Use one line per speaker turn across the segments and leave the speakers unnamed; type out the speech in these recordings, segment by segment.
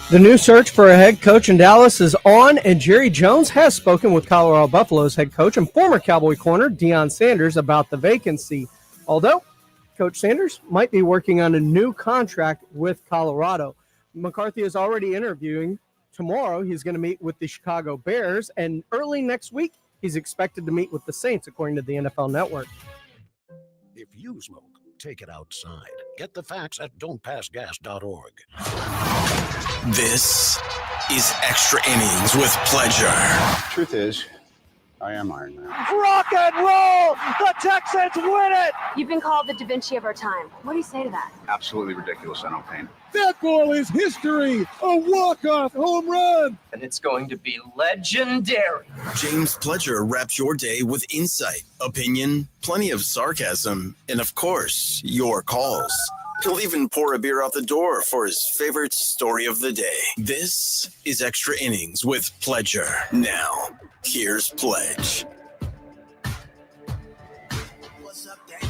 The new search for a head coach in Dallas is on, and Jerry Jones has spoken with Colorado Buffalo's head coach and former Cowboy corner Deion Sanders about the vacancy. Although Coach Sanders might be working on a new contract with Colorado. McCarthy is already interviewing. Tomorrow he's going to meet with the Chicago Bears, and early next week he's expected to meet with the Saints, according to the NFL Network.
If you smoke, take it outside. Get the facts at don'tpassgas.org.
This is Extra Innings with Pleasure.
Truth is, I am Iron Man.
Rock and roll! The Texans win it!
You've been called the Da Vinci of our time. What do you say to that?
Absolutely ridiculous. I don't paint.
That ball is history. A walk-off home run.
And it's going to be legendary.
James Pledger wraps your day with insight, opinion, plenty of sarcasm, and of course, your calls. He'll even pour a beer out the door for his favorite story of the day. This is Extra Innings with Pledger. Now, here's Pledge.
What's up, Danger?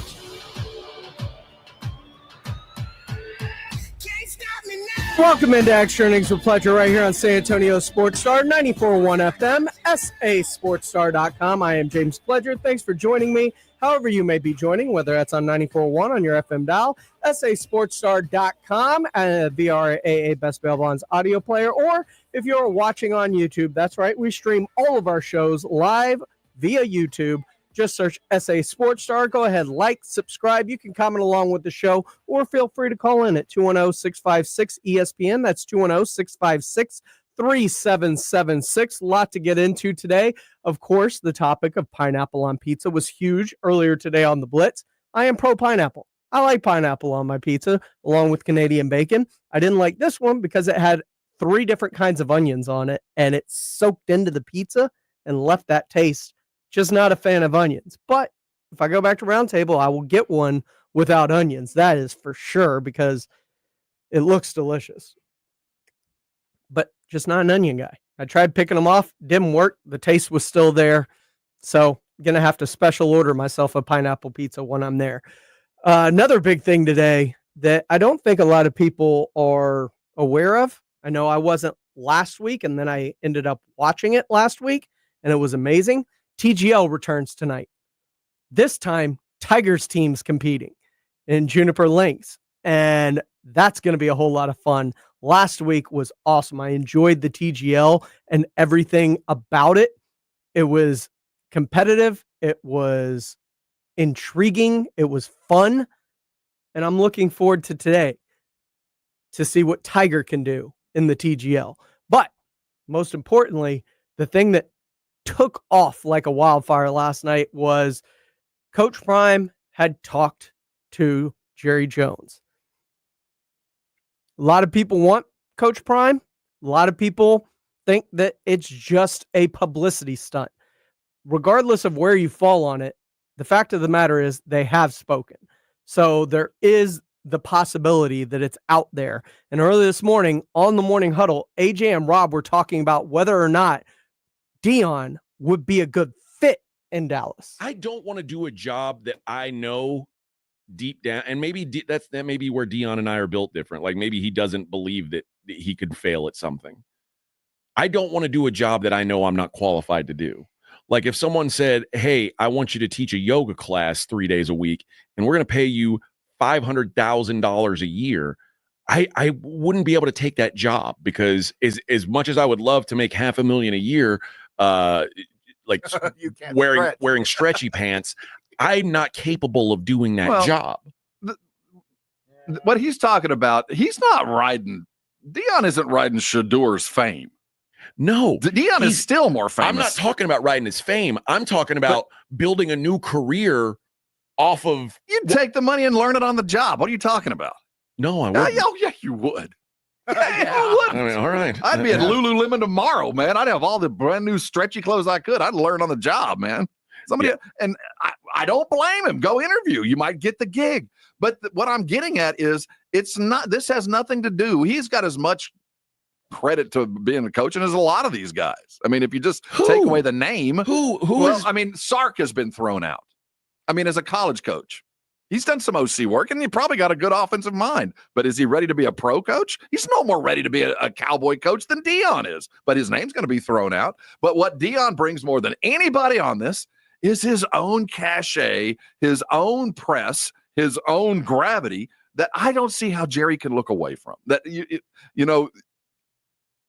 Can't stop me now.
Welcome into Extra Innings with Pleasure right here on San Antonio Sports Star, 94.1 FM, sasportstar.com. I am James Pledger. Thanks for joining me. However you may be joining, whether that's on 94.1 on your FM dial, sasportstar.com, via our AA Best Bail Bonds audio player, or if you're watching on YouTube, that's right, we stream all of our shows live via YouTube. Just search SA Sports Star. Go ahead, like, subscribe. You can comment along with the show, or feel free to call in at 210-656-ESPN. That's 210-656-3776. A lot to get into today. Of course, the topic of pineapple on pizza was huge earlier today on the Blitz. I am pro pineapple. I like pineapple on my pizza, along with Canadian bacon. I didn't like this one because it had 3 different kinds of onions on it, and it soaked into the pizza and left that taste. Just not a fan of onions. But if I go back to Round Table, I will get one without onions. That is for sure, because it looks delicious. But just not an onion guy. I tried picking them off. Didn't work. The taste was still there. So I'm going to have to special order myself a pineapple pizza when I'm there. Another big thing today that I don't think a lot of people are aware of. I know I wasn't last week, and then I ended up watching it last week, and it was amazing. TGL returns tonight. This time, Tigers team's competing in Juniper Links, and that's going to be a whole lot of fun. Last week was awesome. I enjoyed the TGL and everything about it. It was competitive. It was intriguing. It was fun. And I'm looking forward to today to see what Tiger can do in the TGL. But most importantly, the thing that took off like a wildfire last night was Coach Prime had talked to Jerry Jones. A lot of people want Coach Prime. A lot of people think that it's just a publicity stunt. Regardless of where you fall on it, the fact of the matter is they have spoken. So there is the possibility that it's out there. And early this morning on the Morning Huddle, AJ and Rob were talking about whether or not Deion would be a good fit in Dallas.
I don't want to do a job that I know deep down, and maybe that may be where Deion and I are built different. Like maybe he doesn't believe that he could fail at something. I don't want to do a job that I know I'm not qualified to do. Like if someone said, hey, I want you to teach a yoga class 3 days a week, and we're going to pay you $500,000 a year, I wouldn't be able to take that job, because as much as I would love to make $500,000 a year, like wearing stretchy pants, I'm not capable of doing that job.
What he's talking about, he's not riding. Deion isn't riding Shador's fame.
No,
Deion is still more famous.
I'm not talking about riding his fame. I'm talking about building a new career off of.
You'd take the money and learn it on the job. What are you talking about?
No, I wouldn't.
Yeah, you would. I wouldn't.
I mean, all right.
I'd be at Lululemon tomorrow, man. I'd have all the brand new stretchy clothes I could. I'd learn on the job, man. And I don't blame him. Go interview. You might get the gig. But what I'm getting at is this has nothing to do. He's got as much credit to being a coach as a lot of these guys. I mean, if you just take away the name, Sark has been thrown out. I mean, as a college coach. He's done some OC work, and he probably got a good offensive mind. But is he ready to be a pro coach? He's no more ready to be a Cowboy coach than Dion is. But his name's going to be thrown out. But what Dion brings more than anybody on this is his own cachet, his own press, his own gravity that I don't see how Jerry can look away from. That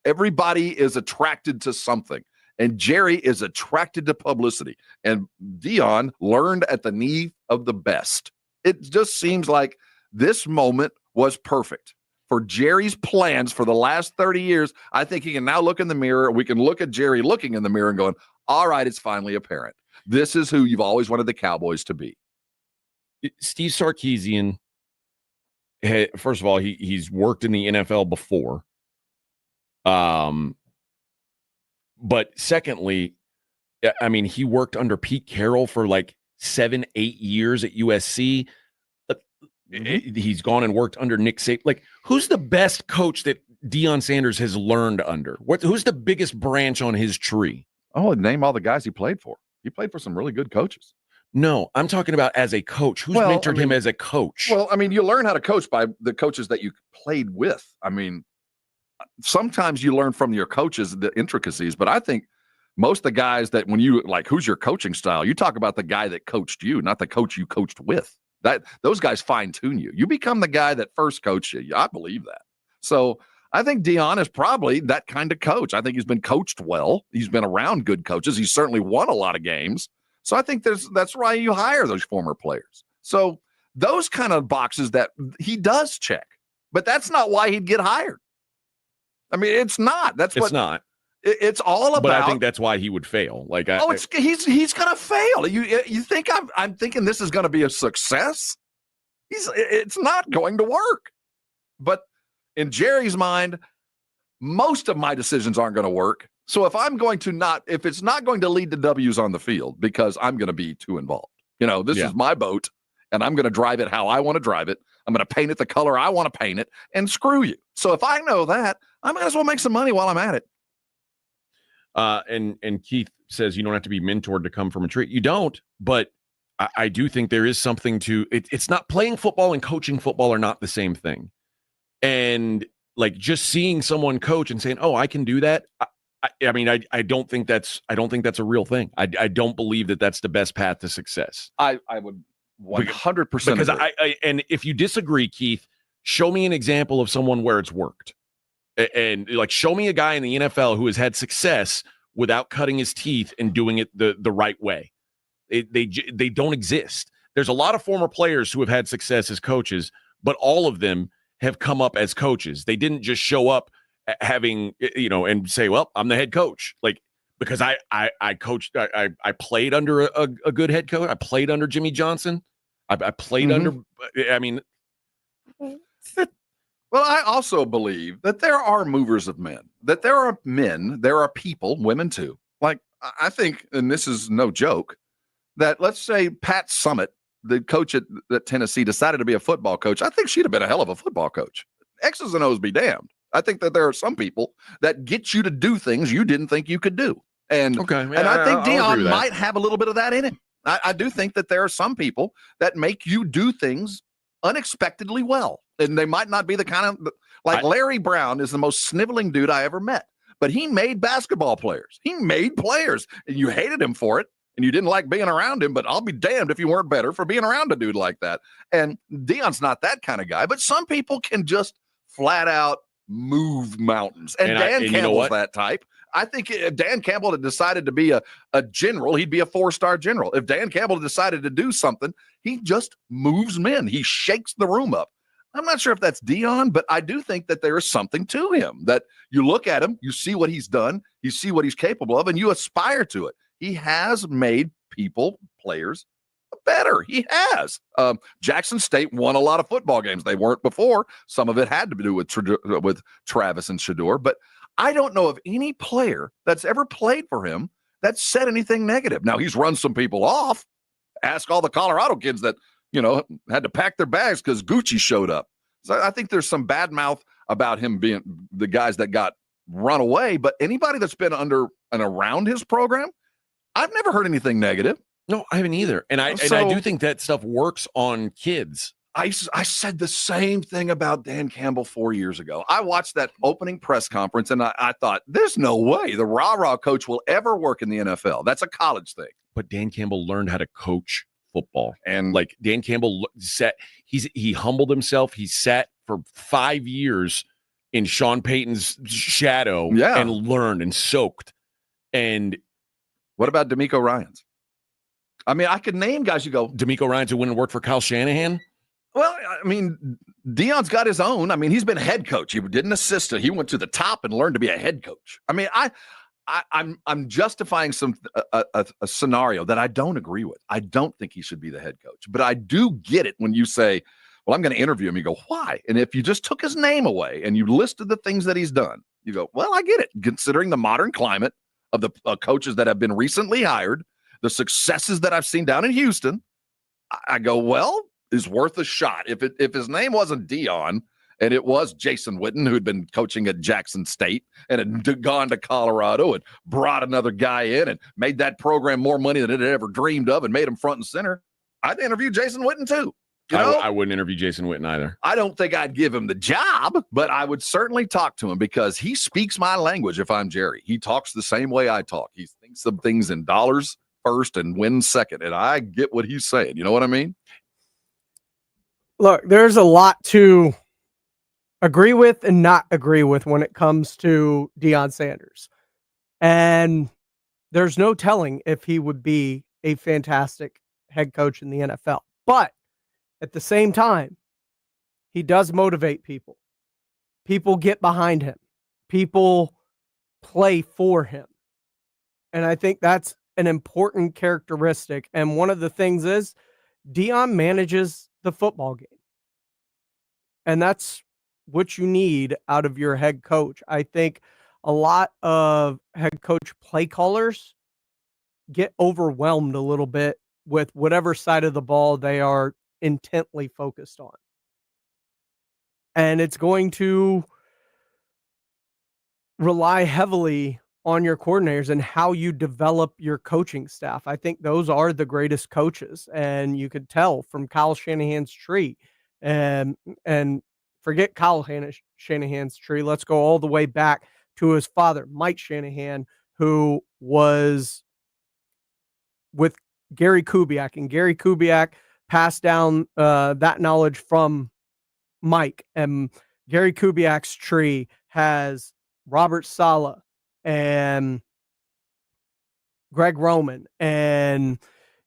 everybody is attracted to something. And Jerry is attracted to publicity. And Dion learned at the knee of the best. It just seems like this moment was perfect for Jerry's plans for the last 30 years. I think he can now look in the mirror. We can look at Jerry looking in the mirror and going, all right, it's finally apparent. This is who you've always wanted the Cowboys to be.
Steve Sarkisian, first of all, he's worked in the NFL before. But secondly, I mean, he worked under Pete Carroll for like 7-8 years at USC. He's gone and worked under Nick Saban. Like, who's the best coach that Deion Sanders has learned under? Who's the biggest branch on his tree?
Oh, name all the guys he played for. He played for some really good coaches.
No, I'm talking about as a coach. Who's mentored him as a coach?
Well, I mean, you learn how to coach by the coaches that you played with. I mean, sometimes you learn from your coaches the intricacies, but I think most of the guys that when you like, who's your coaching style? You talk about the guy that coached you, not the coach you coached with. Those guys fine tune you. You become the guy that first coached you. I believe that. So I think Dion is probably that kind of coach. I think he's been coached well. He's been around good coaches. He's certainly won a lot of games. So I think that's why you hire those former players. So those kind of boxes that he does check, but that's not why he'd get hired. I mean, it's not. It's not. It's all about.
But I think that's why he would fail. Like,
he's gonna fail. You think I'm thinking this is gonna be a success? It's not going to work. But in Jerry's mind, most of my decisions aren't going to work. So if it's not going to lead to W's on the field because I'm going to be too involved. This is my boat, and I'm going to drive it how I want to drive it. I'm going to paint it the color I want to paint it, and screw you. So if I know that, I might as well make some money while I'm at it.
And Keith says you don't have to be mentored to come from a tree. You don't, but I do think there is something to it. It's not playing football and coaching football are not the same thing. And like just seeing someone coach and saying, "Oh, I can do that." I mean, I don't think that's a real thing. I don't believe that that's the best path to success.
I would 100%
because and if you disagree, Keith, show me an example of someone where it's worked. And like, show me a guy in the NFL who has had success without cutting his teeth and doing it the right way. They don't exist. There's a lot of former players who have had success as coaches, but all of them have come up as coaches. They didn't just show up having, and say, well, I'm the head coach. Like, because I coached, I played under a good head coach. I played under Jimmy Johnson. I played under, I mean,
well, I also believe that there are movers of men, that there are men, there are people, women too. Like, I think, and this is no joke, that let's say Pat Summitt, the coach at Tennessee, decided to be a football coach. I think she'd have been a hell of a football coach. X's and O's be damned. I think that there are some people that get you to do things you didn't think you could do. And, I think Dion might have a little bit of that in it. I do think that there are some people that make you do things unexpectedly well. And they might not be the kind of, like Larry Brown is the most sniveling dude I ever met. But he made basketball players. He made players. And you hated him for it. And you didn't like being around him. But I'll be damned if you weren't better for being around a dude like that. And Dion's not that kind of guy. But some people can just flat out move mountains. And Dan Campbell's that type. I think if Dan Campbell had decided to be a general, he'd be a 4-star general. If Dan Campbell decided to do something, he just moves men. He shakes the room up. I'm not sure if that's Dion, but I do think that there is something to him, that you look at him, you see what he's done, you see what he's capable of, and you aspire to it. He has made players better. He has. Jackson State won a lot of football games. They weren't before. Some of it had to do with Travis and Shedeur, but I don't know of any player that's ever played for him that said anything negative. Now, he's run some people off. Ask all the Colorado kids that, had to pack their bags because Gucci showed up. So I think there's some bad mouth about him being the guys that got run away. But anybody that's been under and around his program, I've never heard anything negative.
No, I haven't either. And I do think that stuff works on kids.
I said the same thing about Dan Campbell 4 years ago. I watched that opening press conference and I thought, there's no way the rah-rah coach will ever work in the NFL. That's a college thing.
But Dan Campbell learned how to coach football. And like Dan Campbell he humbled himself. He sat for 5 years in Sean Payton's shadow and learned and soaked. And
what about D'Amico Ryans? I mean, I could name guys you go,
D'Amico Ryans who went and worked for Kyle Shanahan.
Well, I mean, Deion's got his own. I mean, he's been a head coach. He did an assistant. He went to the top and learned to be a head coach. I mean, I'm justifying a scenario that I don't agree with. I don't think he should be the head coach, but I do get it when you say, well, I'm going to interview him. You go, why? And if you just took his name away and you listed the things that he's done, you go, well, I get it. Considering the modern climate of the coaches that have been recently hired, the successes that I've seen down in Houston, I go, well, is worth a shot. If his name wasn't Deion and it was Jason Witten, who'd been coaching at Jackson State and had gone to Colorado and brought another guy in and made that program more money than it had ever dreamed of and made him front and center, I'd interview Jason Witten too. You know?
I wouldn't interview Jason Witten either.
I don't think I'd give him the job, but I would certainly talk to him because he speaks my language if I'm Jerry. He talks the same way I talk. He thinks of things in dollars first and wins second, and I get what he's saying. You know what I mean?
Look, there's a lot to agree with and not agree with when it comes to Deion Sanders. And there's no telling if he would be a fantastic head coach in the NFL. But at the same time, he does motivate people. People get behind him. People play for him. And I think that's an important characteristic. And one of the things is Deion manages the football game. And that's what you need out of your head coach. I think a lot of head coach play callers get overwhelmed a little bit with whatever side of the ball they are intently focused on. And it's going to rely heavily on your coordinators and how you develop your coaching staff. I think those are the greatest coaches. And you could tell from Kyle Shanahan's tree and forget Kyle Shanahan's tree. Let's go all the way back to his father, Mike Shanahan, who was with Gary Kubiak, and Gary Kubiak passed down that knowledge from Mike. And Gary Kubiak's tree has Robert Saleh and Greg Roman. And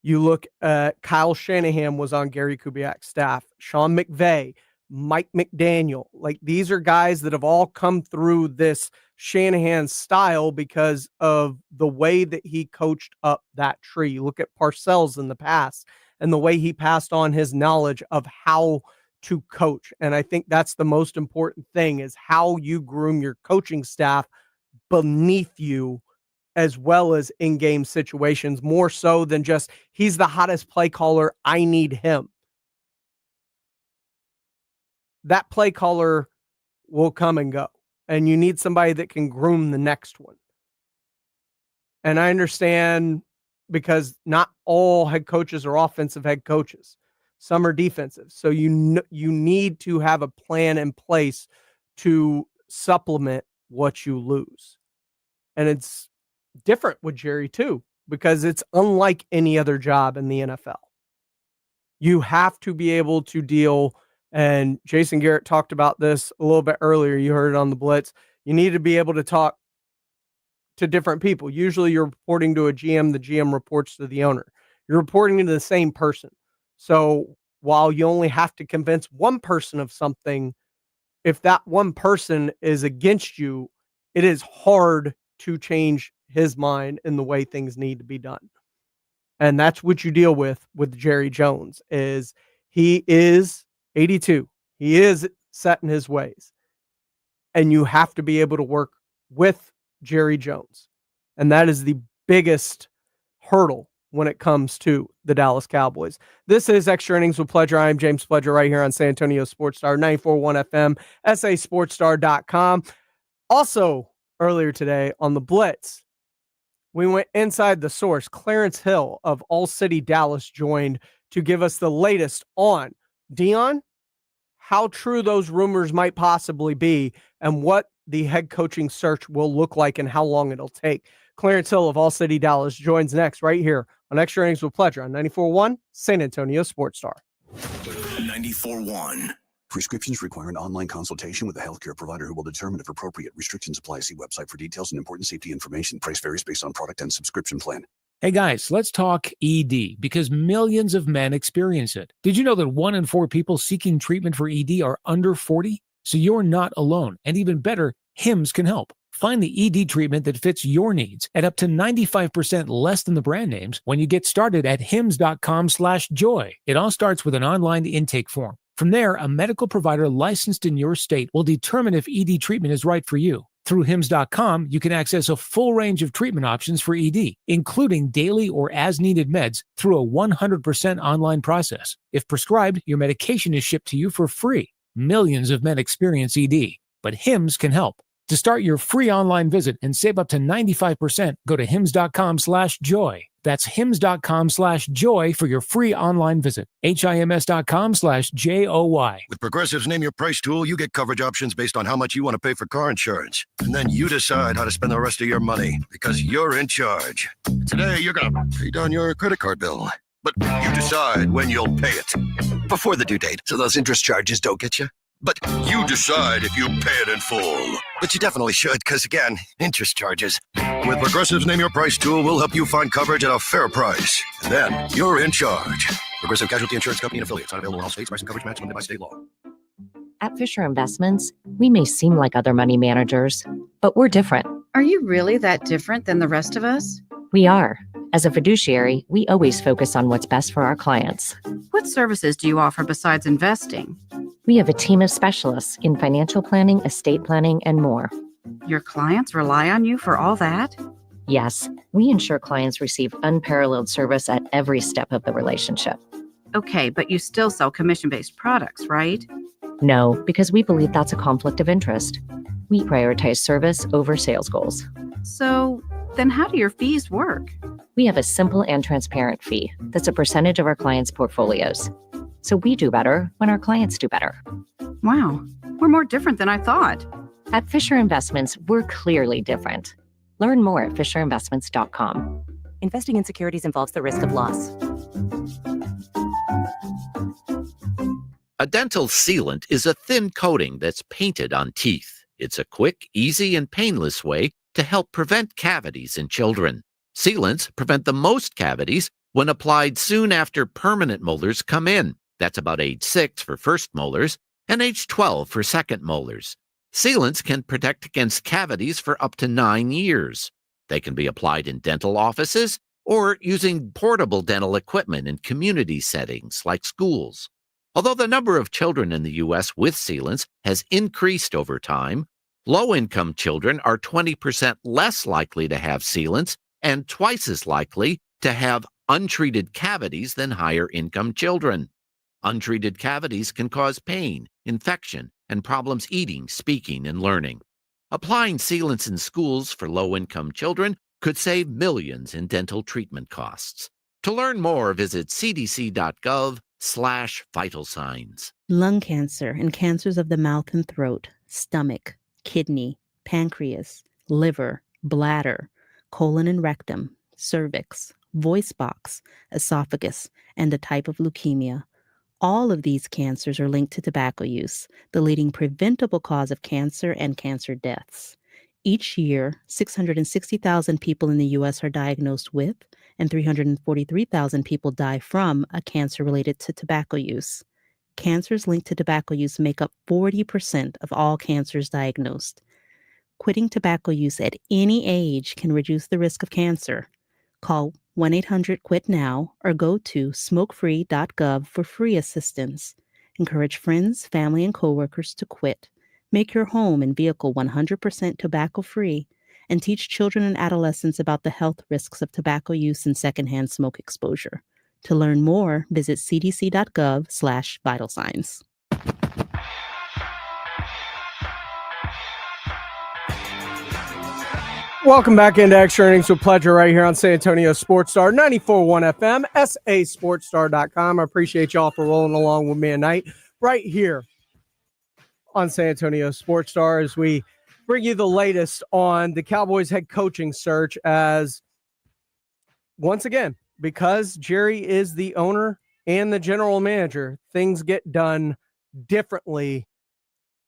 you look at Kyle Shanahan was on Gary Kubiak's staff, Sean McVay, Mike McDaniel. Like, these are guys that have all come through this Shanahan style because of the way that he coached up that tree. You look at Parcells in the past and the way he passed on his knowledge of how to coach. And I think that's the most important thing, is how you groom your coaching staff beneath you, as well as in-game situations, more so than just, he's the hottest play caller, I need him. That play caller will come and go, and you need somebody that can groom the next one. And I understand, because not all head coaches are offensive head coaches. Some are defensive. So you need to have a plan in place to supplement what you lose. And it's different with Jerry too, because it's unlike any other job in the NFL. You have to be able to deal, and Jason Garrett talked about this a little bit earlier. You heard it on the Blitz. You need to be able to talk to different people. Usually you're reporting to a GM. The GM reports to the owner. You're reporting to the same person. So while you only have to convince one person of something, if that one person is against you, it is hard to change his mind in the way things need to be done. And that's what you deal with Jerry Jones. Is he is 82. He is set in his ways. And you have to be able to work with Jerry Jones. And that is the biggest hurdle when it comes to the Dallas Cowboys. This is Extra Innings with Pledger. I'm James Pledger, right here on San Antonio Sports Star, 94.1 FM, sasportstar.com. Also, earlier today on the Blitz, We went inside the source. Clarence Hill of All City Dallas joined to give us the latest on Dion, how true those rumors might possibly be, and what the head coaching search will look like and how long it'll take. Clarence Hill of All City Dallas joins next right here on Extra Innings with Pleasure on 94.1 San Antonio Sports Star.
94.1.
Prescriptions require an online consultation with a healthcare provider who will determine if appropriate. Restrictions apply. See website for details and important safety information. Price varies based on product and subscription plan.
Hey guys, let's talk ED because millions of men experience it. Did you know that 1 in 4 people seeking treatment for ED are under 40? So you're not alone. And even better, Hims can help. Find the ED treatment that fits your needs at up to 95% less than the brand names when you get started at hims.com/joy. It all starts with an online intake form. From there, a medical provider licensed in your state will determine if ED treatment is right for you. Through hims.com, you can access a full range of treatment options for ED, including daily or as-needed meds through a 100% online process. If prescribed, your medication is shipped to you for free. Millions of men experience ED, but Hims can help. To start your free online visit and save up to 95%, go to hims.com/joy. That's hims.com/joy for your free online visit. hims.com/joy.
With Progressive's Name Your Price tool, you get coverage options based on how much you want to pay for car insurance. And then you decide how to spend the rest of your money because you're in charge. Today, you're going to pay down your credit card bill. But you decide when you'll pay it. Before the due date, so those interest charges don't get you. But you decide if you pay it in full. But you definitely should, because again, interest charges. With Progressive's Name Your Price tool, we'll help you find coverage at a fair price. And then you're in charge. Progressive Casualty Insurance Company and affiliates. Not available in all states. Price and coverage match limited by state law.
At Fisher Investments, we may seem like other money managers, but we're different.
Are you really that different than the rest of us?
We are. As a fiduciary, we always focus on what's best for our clients.
What services do you offer besides investing?
We have a team of specialists in financial planning, estate planning, and more.
Your clients rely on you for all that?
Yes, we ensure clients receive unparalleled service at every step of the relationship.
Okay, but you still sell commission-based products, right?
No, because we believe that's a conflict of interest. We prioritize service over sales goals.
So then how do your fees work?
We have a simple and transparent fee that's a percentage of our clients' portfolios. So we do better when our clients do better.
Wow, we're more different than I thought.
At Fisher Investments, we're clearly different. Learn more at fisherinvestments.com. Investing in securities involves the risk of loss.
A dental sealant is a thin coating that's painted on teeth. It's a quick, easy, and painless way to help prevent cavities in children. Sealants prevent the most cavities when applied soon after permanent molars come in. That's about age 6 for first molars and age 12 for second molars. Sealants can protect against cavities for up to 9 years. They can be applied in dental offices or using portable dental equipment in community settings like schools. Although the number of children in the U.S. with sealants has increased over time, low-income children are 20% less likely to have sealants and twice as likely to have untreated cavities than higher-income children. Untreated cavities can cause pain, infection, and problems eating, speaking, and learning. Applying sealants in schools for low-income children could save millions in dental treatment costs. To learn more, visit cdc.gov/vital signs.
Lung cancer and cancers of the mouth and throat, stomach, kidney, pancreas, liver, bladder, colon and rectum, cervix, voice box, esophagus, and a type of leukemia. All of these cancers are linked to tobacco use, the leading preventable cause of cancer and cancer deaths. Each year, 660,000 people in the U.S. are diagnosed with, and 343,000 people die from a cancer related to tobacco use. Cancers linked to tobacco use make up 40% of all cancers diagnosed. Quitting tobacco use at any age can reduce the risk of cancer. Call 1-800-QUIT-NOW or go to smokefree.gov for free assistance. Encourage friends, family, and coworkers to quit. Make your home and vehicle 100% tobacco-free, and teach children and adolescents about the health risks of tobacco use and secondhand smoke exposure. To learn more, visit cdc.gov/vital signs.
Welcome back into Extra Innings with Pleasure right here on San Antonio Sports Star, 94.1 FM, sasportstar.com. I appreciate y'all for rolling along with me tonight right here on San Antonio Sports Star as we bring you the latest on the Cowboys head coaching search as, once again, because Jerry is the owner and the general manager, things get done differently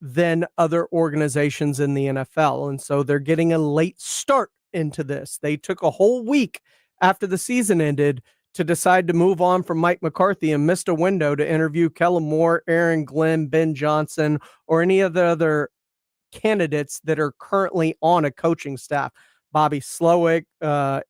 than other organizations in the NFL. And so they're getting a late start into this. They took a whole week after the season ended to decide to move on from Mike McCarthy and missed a window to interview Kellen Moore, Aaron Glenn, Ben Johnson, or any of the other candidates that are currently on a coaching staff. Bobby Slowick,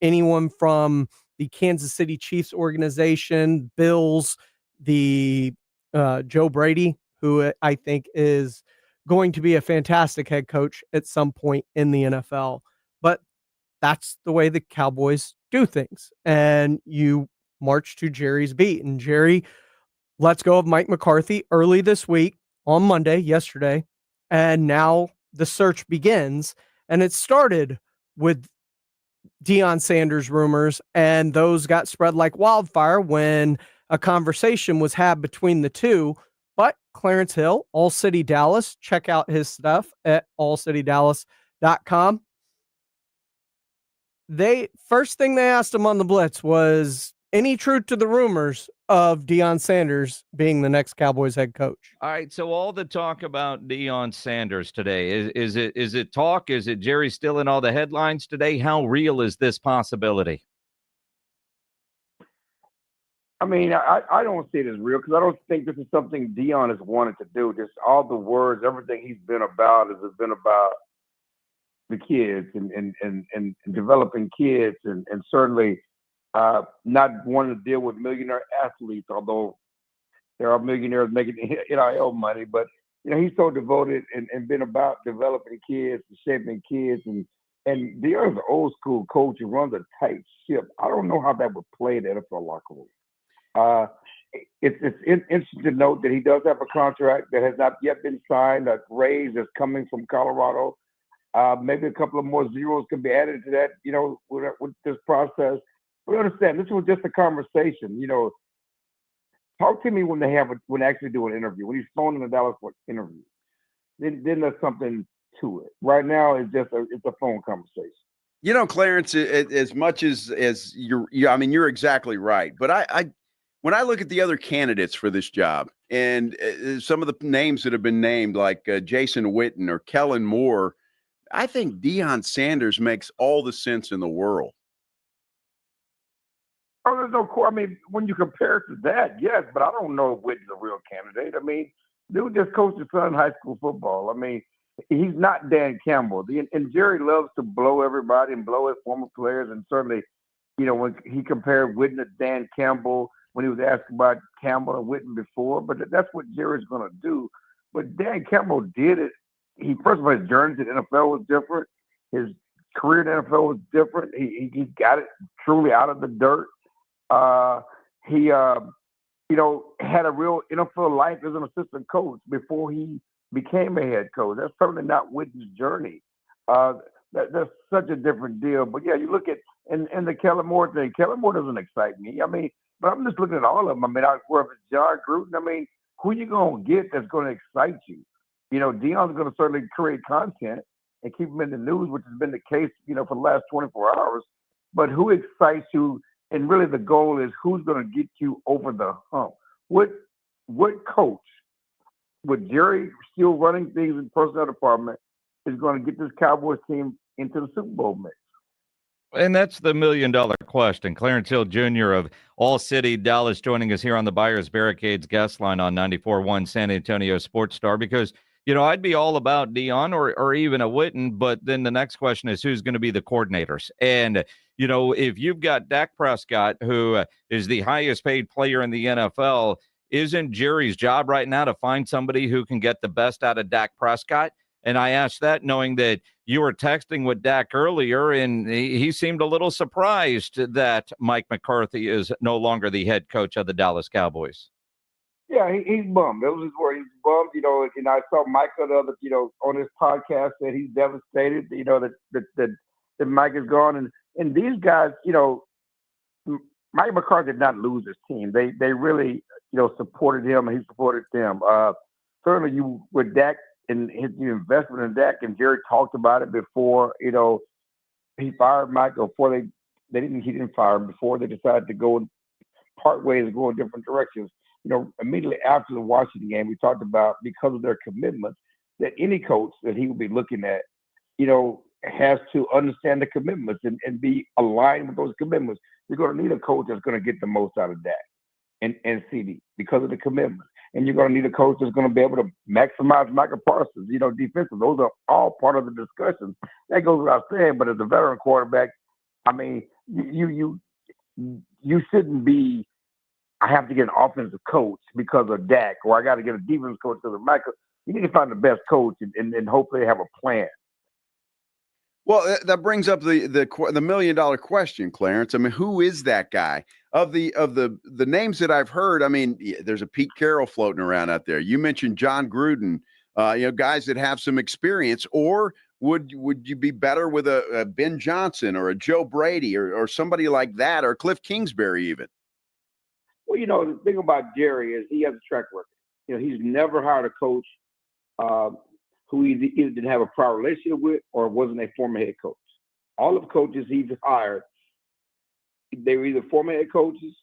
anyone from the Kansas City Chiefs organization, Bills, the Joe Brady, who I think is going to be a fantastic head coach at some point in the NFL. But that's the way the Cowboys do things. And you march to Jerry's beat. And Jerry lets go of Mike McCarthy early this week on Monday, yesterday. And now the search begins. And it started with Deion Sanders rumors, and those got spread like wildfire when a conversation was had between the two. But Clarence Hill, All City Dallas, check out his stuff at allcitydallas.com. First thing they asked him on the Blitz was any truth to the rumors of Deion Sanders being the next Cowboys head coach.
All right, so all the talk about Deion Sanders today, is it talk? Is it Jerry still in all the headlines today? How real is this possibility?
I mean, I don't see it as real because I don't think this is something Deion has wanted to do. Just all the words, everything he's been about has been about the kids and developing kids and certainly not wanting to deal with millionaire athletes, although there are millionaires making NIL money. But, he's so devoted and been about developing kids and shaping kids. And Deion's an old school coach who runs a tight ship. I don't know how that would play in the NFL locker room. It's interesting to note that he does have a contract that has not yet been signed, a raise that's coming from Colorado. Maybe a couple of more zeros can be added to that, with this process. But understand, this was just a conversation. Talk to me when they actually do an interview. When he's flown in the Dallas for an interview, then there's something to it. Right now, it's a phone conversation.
Clarence, as much as you're exactly right. But when I look at the other candidates for this job and some of the names that have been named, like Jason Witten or Kellen Moore, I think Deion Sanders makes all the sense in the world.
Oh, there's no core. I mean, when you compare it to that, yes, but I don't know if Witten's a real candidate. I mean, dude just coached his son high school football. I mean, he's not Dan Campbell. And Jerry loves to blow everybody and blow his former players. And certainly, when he compared Witten to Dan Campbell when he was asked about Campbell and Witten before, but that's what Jerry's going to do. But Dan Campbell did it. First of all, his journey to the NFL was different. His career in the NFL was different. He got it truly out of the dirt. He had a real NFL life as an assistant coach before he became a head coach. That's certainly not Witten's journey. That's such a different deal. But yeah, you look at and the Kellen Moore thing. Kellen Moore doesn't excite me. I mean, but I'm just looking at all of them. I mean, whether it's John Gruden, I mean, who you gonna get that's going to excite you? Deion's going to certainly create content and keep them in the news, which has been the case, for the last 24 hours. But who excites you? And really the goal is who's going to get you over the hump. What coach, with Jerry still running things in the personnel department, is going to get this Cowboys team into the Super Bowl mix?
And that's the $1 million question. Clarence Hill Jr. of All City Dallas joining us here on the Buyers Barricades guest line on 94.1 San Antonio Sports Star, because I'd be all about Deion or even a Witten, but then the next question is who's going to be the coordinators. And, if you've got Dak Prescott, who is the highest paid player in the NFL, isn't Jerry's job right now to find somebody who can get the best out of Dak Prescott? And I asked that knowing that you were texting with Dak earlier, and he seemed a little surprised that Mike McCarthy is no longer the head coach of the Dallas Cowboys.
Yeah, he's bummed. That was his word. He's bummed, and I saw Michael the other, on his podcast that he's devastated, that that Mike is gone. And these guys, Mike McCarthy did not lose his team. They really, supported him and he supported them. Certainly you with Dak and his investment in Dak, and Jerry talked about it before, he fired Mike, or before he didn't fire him, before they decided to go part ways and go in different directions. Immediately after the Washington game, we talked about, because of their commitments, that any coach that he would be looking at, has to understand the commitments and be aligned with those commitments. You're going to need a coach that's going to get the most out of Dak and CD because of the commitment. And you're going to need a coach that's going to be able to maximize Michael Parsons, defensive. Those are all part of the discussion. That goes without saying, but as a veteran quarterback, I mean, you shouldn't be, I have to get an offensive coach because of Dak, or I got to get a defensive coach because of Michael. You need to find the best coach and hopefully have a plan.
Well, that brings up the million-dollar question, Clarence. I mean, who is that guy? Of the names that I've heard, I mean, there's a Pete Carroll floating around out there. You mentioned John Gruden, guys that have some experience. Or would you be better with a Ben Johnson or a Joe Brady or somebody like that, or Cliff Kingsbury even?
Well, the thing about Jerry is he has a track record. He's never hired a coach who either didn't have a prior relationship with or wasn't a former head coach. All of the coaches he's hired, they were either former head coaches,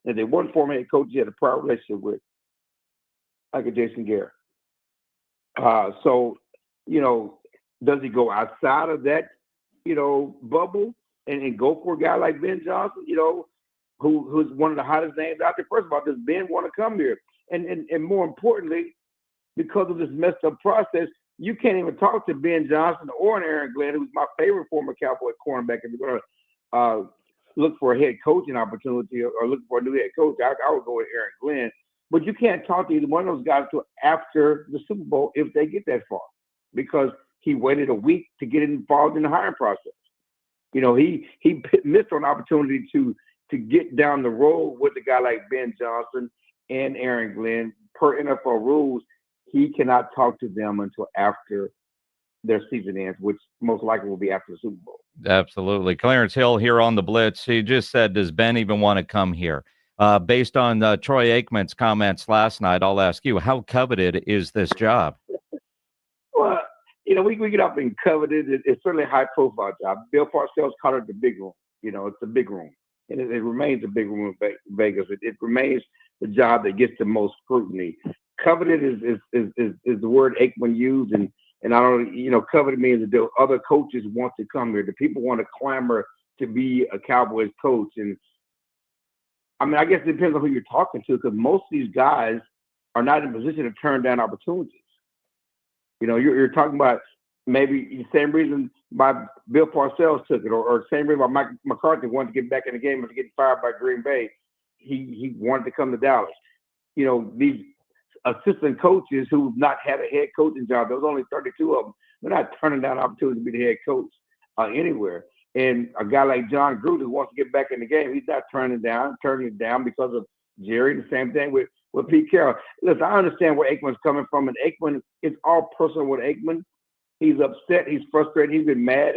and if they weren't former head coaches he had a prior relationship with, like a Jason Garrett. So, does he go outside of that, bubble and go for a guy like Ben Johnson, who's one of the hottest names out there? First of all, does Ben want to come here? And more importantly, because of this messed up process, you can't even talk to Ben Johnson or Aaron Glenn, who's my favorite former Cowboy cornerback. If you're going to look for a head coaching opportunity or look for a new head coach, I would go with Aaron Glenn. But you can't talk to either one of those guys until after the Super Bowl if they get that far, because he waited a week to get involved in the hiring process. He missed an opportunity to get down the road with a guy like Ben Johnson and Aaron Glenn. Per NFL rules, he cannot talk to them until after their season ends, which most likely will be after the Super Bowl.
Absolutely. Clarence Hill here on the Blitz. He just said, does Ben even want to come here? Based on Troy Aikman's comments last night, I'll ask you, how coveted is this job?
Well, we get up and coveted. It's certainly a high-profile job. Bill Parcells called it the big room. It's a big room. And it remains a big room in Vegas. It remains the job that gets the most scrutiny. Coveted is the word Aikman used, and I don't, coveted means that the other coaches want to come here. The people want to clamor to be a Cowboys coach. And I mean, I guess it depends on who you're talking to, because most of these guys are not in a position to turn down opportunities. You're talking about maybe the same reason why Bill Parcells took it, or same reason why Mike McCarthy wanted to get back in the game after getting fired by Green Bay. He wanted to come to Dallas. These assistant coaches who've not had a head coaching job, there was only 32 of them. They're not turning down opportunity to be the head coach anywhere. And a guy like John Gruden who wants to get back in the game, he's not turning it down because of Jerry. The same thing with Pete Carroll. Listen, I understand where Aikman's coming from, and Aikman, it's all personal with Aikman. He's upset, he's frustrated, he's been mad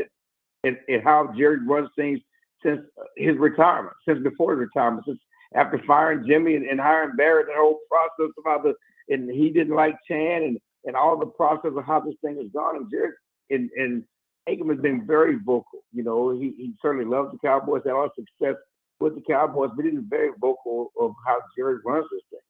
at how Jerry runs things since his retirement, since before his retirement, since after firing Jimmy and hiring Barrett, that whole process about and he didn't like Chan and all the process of how this thing has gone. And Jerry and Aikman has been very vocal. He certainly loves the Cowboys, had a lot of success with the Cowboys, but he's very vocal of how Jerry runs this thing.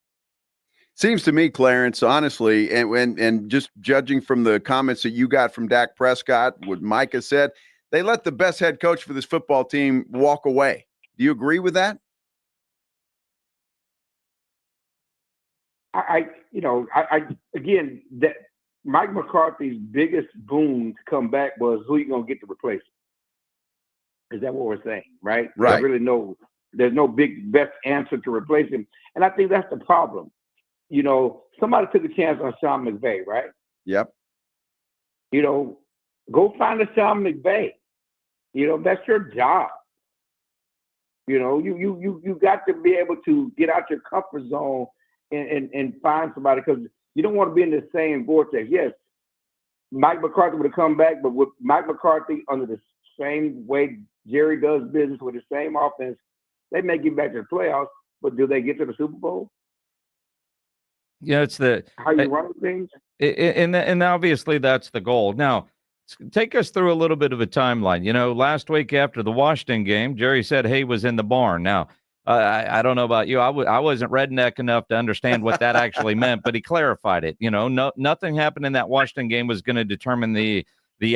Seems to me, Clarence, honestly, and just judging from the comments that you got from Dak Prescott, what Micah said, they let the best head coach for this football team walk away. Do you agree with that? Again, that Mike McCarthy's biggest boon to come back was who you gonna get to replace him. Is that what we're saying, right? Right.
There's no best answer to replace him, and I think that's the problem. Somebody took a chance on Sean McVay, right?
Yep.
Go find a Sean McVay. That's your job. You got to be able to get out your comfort zone and find somebody, because you don't want to be in the same vortex. Yes, Mike McCarthy would have come back, but with Mike McCarthy under the same way Jerry does business with the same offense, they may get back to the playoffs, but do they get to the Super Bowl?
Yeah, it's the
How you run things?
and obviously that's the goal. Now, take us through a little bit of a timeline. You know, last week after the Washington game, Jerry said Hay was in the barn. Now, I don't know about you. I wasn't redneck enough to understand what that actually meant, but he clarified it. You know, nothing happened in that Washington game was going to determine the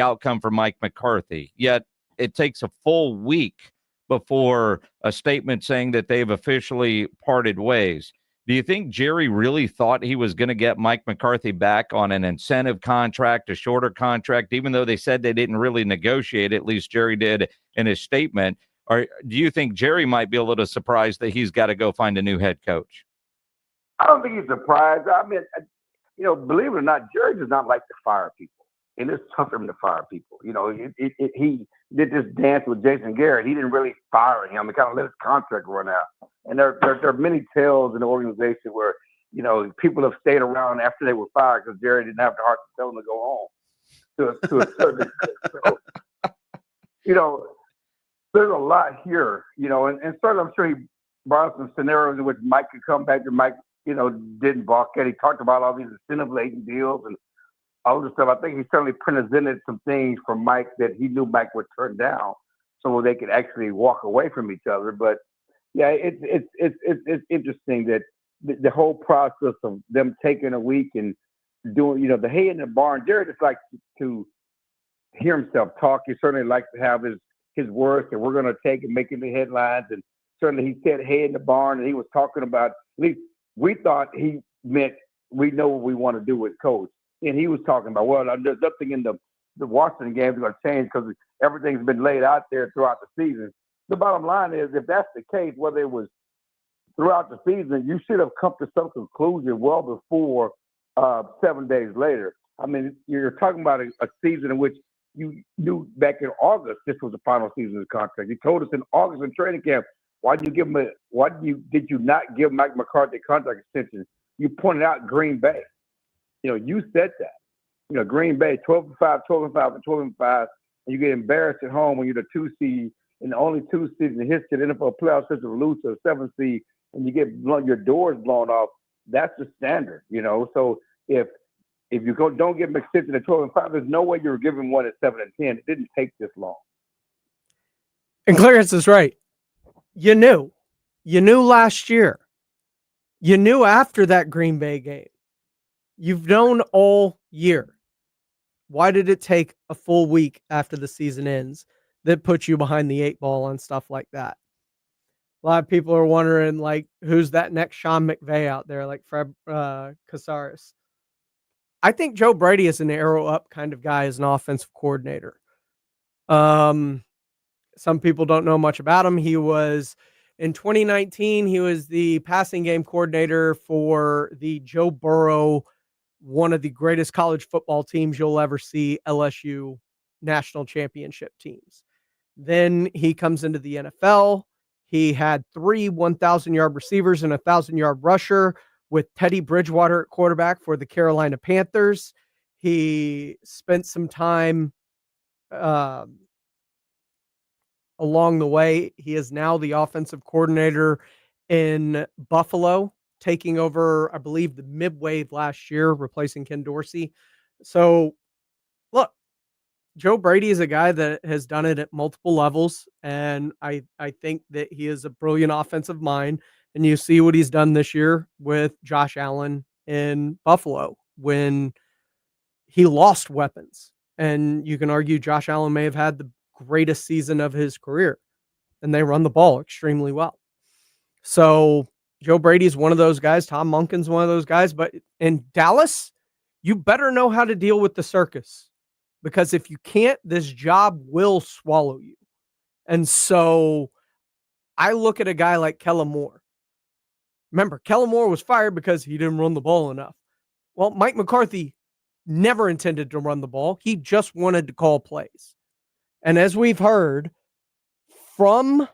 outcome for Mike McCarthy. Yet it takes a full week before a statement saying that they've officially parted ways. Do you think Jerry really thought he was going to get Mike McCarthy back on an incentive contract, a shorter contract, even though they said they didn't really negotiate, at least Jerry did in his statement? Or do you think Jerry might be a little surprised that he's got to go find a new head coach?
I don't think he's surprised. I mean, believe it or not, Jerry does not like to fire people. And it's tough for him to fire people. You know, he did this dance with Jason Garrett. He didn't really fire him. He kind of let his contract run out. And there are many tales in the organization where, people have stayed around after they were fired because Jerry didn't have the heart to tell them to go home. To a certain extent. So, there's a lot here, and certainly I'm sure he brought up some scenarios in which Mike could come back and Mike, didn't balk at. He talked about all these incentive-laden deals and all this stuff. I think he certainly presented some things from Mike that he knew Mike would turn down, so they could actually walk away from each other. But yeah, it's interesting that the whole process of them taking a week and doing, the hay in the barn. Jerry just likes to hear himself talk. He certainly likes to have his words that we're going to take and making the headlines. And certainly he said hay in the barn, and he was talking about, at least we thought he meant we know what we want to do with coach. And he was talking about, well, there's nothing in the Washington game that's going to change because everything's been laid out there throughout the season. The bottom line is, if that's the case, whether it was throughout the season, you should have come to some conclusion well before 7 days later. I mean, you're talking about a season in which you knew back in August this was the final season of the contract. You told us in August in training camp, did you not give Mike McCarthy a contract extension? You pointed out Green Bay. You said that. Green Bay 12-5, 12-5, and 12-5, and you get embarrassed at home when you're the 2 seed and the only 2 seeds in the history of the NFL playoffs since to lose to a 7 seed, and you get your doors blown off. That's the standard. So if you don't give them extension at 12-5, there's no way you're giving one at 7-10. It didn't take this long.
And Clarence is right. You knew last year. You knew after that Green Bay game. You've known all year. Why did it take a full week after the season ends that puts you behind the 8 ball on stuff like that? A lot of people are wondering, like, who's that next Sean McVay out there, like Fred Casares? I think Joe Brady is an arrow up kind of guy as an offensive coordinator. Some people don't know much about him. In 2019, he was the passing game coordinator for the Joe Burrow, one of the greatest college football teams you'll ever see, LSU national championship teams. Then he comes into the NFL. He had 3 1,000-yard receivers and a 1,000-yard rusher with Teddy Bridgewater at quarterback for the Carolina Panthers. He spent some time along the way. He is now the offensive coordinator in Buffalo, taking over, I believe, the midway last year, replacing Ken Dorsey. So, look, Joe Brady is a guy that has done it at multiple levels, and I think that he is a brilliant offensive mind. And you see what he's done this year with Josh Allen in Buffalo when he lost weapons. And you can argue Josh Allen may have had the greatest season of his career, and they run the ball extremely well. So Joe Brady is one of those guys. Tom Monken's one of those guys. But in Dallas, you better know how to deal with the circus, because if you can't, this job will swallow you. And so I look at a guy like Kellen Moore. Remember, Kellen Moore was fired because he didn't run the ball enough. Well, Mike McCarthy never intended to run the ball. He just wanted to call plays. And as we've heard from